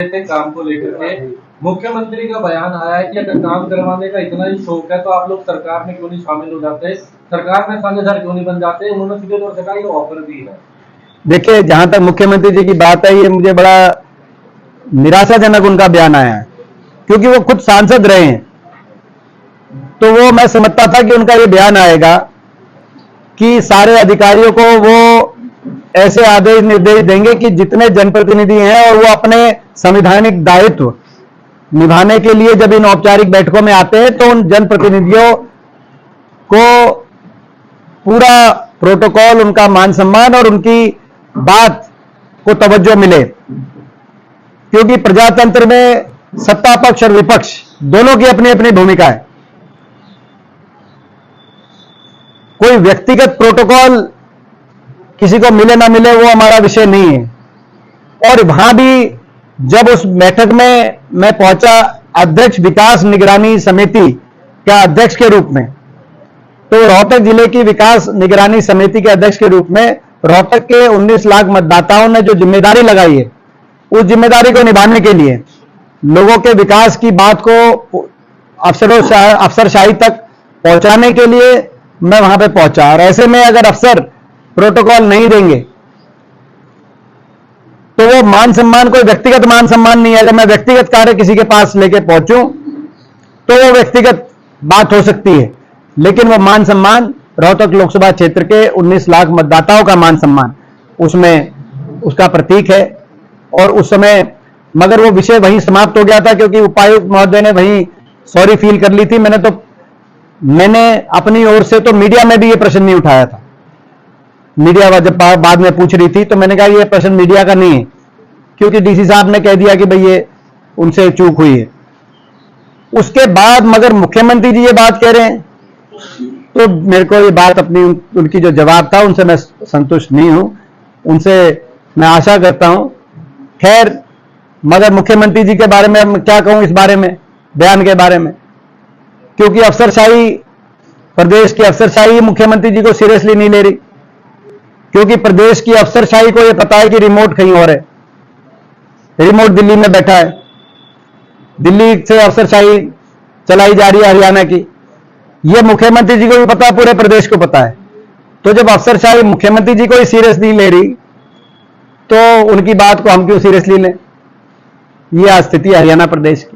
काम को लेकर के मुख्यमंत्री का बयान आया है कि अगर काम करवाने का इतना ही शौक है तो आप लोग सरकार में क्यों नहीं शामिल हो जाते, सरकार में साझेदार क्यों नहीं बन जाते। उन्होंने सीधे तौर से कहा ये ऑफर दी है। देखिए, जहां तक मुख्यमंत्री जी की बात है, ये मुझे बड़ा निराशाजनक उनका बयान आया है, क्योंकि वो खुद सांसद रहे हैं। तो वो मैं समझता था कि उनका ये बयान आएगा कि सारे अधिकारियों को वो ऐसे आदेश निर्देश देंगे कि जितने जनप्रतिनिधि हैं और वो अपने संवैधानिक दायित्व निभाने के लिए जब इन औपचारिक बैठकों में आते हैं तो उन जनप्रतिनिधियों को पूरा प्रोटोकॉल, उनका मान सम्मान और उनकी बात को तवज्जो मिले, क्योंकि प्रजातंत्र में सत्ता पक्ष और विपक्ष दोनों की अपनी अपनी भूमिका है। कोई व्यक्तिगत प्रोटोकॉल किसी को मिले ना मिले वो हमारा विषय नहीं है। और वहां भी जब उस बैठक में मैं पहुंचा अध्यक्ष विकास निगरानी समिति का अध्यक्ष के रूप में, तो रोहतक जिले की विकास निगरानी समिति के अध्यक्ष के रूप में रोहतक के 19 लाख मतदाताओं ने जो जिम्मेदारी लगाई है, उस जिम्मेदारी को निभाने के लिए लोगों के विकास की बात को अफसरशाही तक पहुंचाने के लिए मैं वहां पे पहुंचा। और ऐसे में अगर अफसर प्रोटोकॉल नहीं देंगे तो वो मान सम्मान, कोई व्यक्तिगत मान सम्मान नहीं है। अगर मैं व्यक्तिगत कार्य किसी के पास लेके पहुंचूं तो वो व्यक्तिगत बात हो सकती है, लेकिन वो मान सम्मान रोहतक लोकसभा क्षेत्र के 19 लाख मतदाताओं का मान सम्मान उसमें उसका प्रतीक है। और उस समय मगर वो विषय वहीं समाप्त हो गया था, क्योंकि उपायुक्त महोदय ने वहीं सॉरी फील कर ली थी। मैंने अपनी ओर से तो मीडिया में भी ये प्रश्न नहीं उठाया था। मीडिया जब बाद में पूछ रही थी तो मैंने कहा ये प्रश्न मीडिया का नहीं है, क्योंकि डीसी साहब ने कह दिया कि भाई ये उनसे चूक हुई है। उसके बाद मगर मुख्यमंत्री जी ये बात कह रहे हैं तो मेरे को ये बात अपनी उनकी जो जवाब था उनसे मैं संतुष्ट नहीं हूं। उनसे मैं आशा करता हूं, खैर मगर मुख्यमंत्री जी के बारे में मैं क्या कहूं इस बारे में, बयान के बारे में, क्योंकि अफसरशाही, प्रदेश की अफसरशाही मुख्यमंत्री जी को सीरियसली नहीं ले रही, क्योंकि प्रदेश की अफसरशाही को यह पता है कि रिमोट कहीं और है, रिमोट दिल्ली में बैठा है, दिल्ली से अफसरशाही चलाई जा रही है हरियाणा की। यह मुख्यमंत्री जी को भी पता है, पूरे प्रदेश को पता है। तो जब अफसरशाही मुख्यमंत्री जी को ही सीरियस नहीं ले रही तो उनकी बात को हम क्यों सीरियसली लें। यह स्थिति हरियाणा प्रदेश की।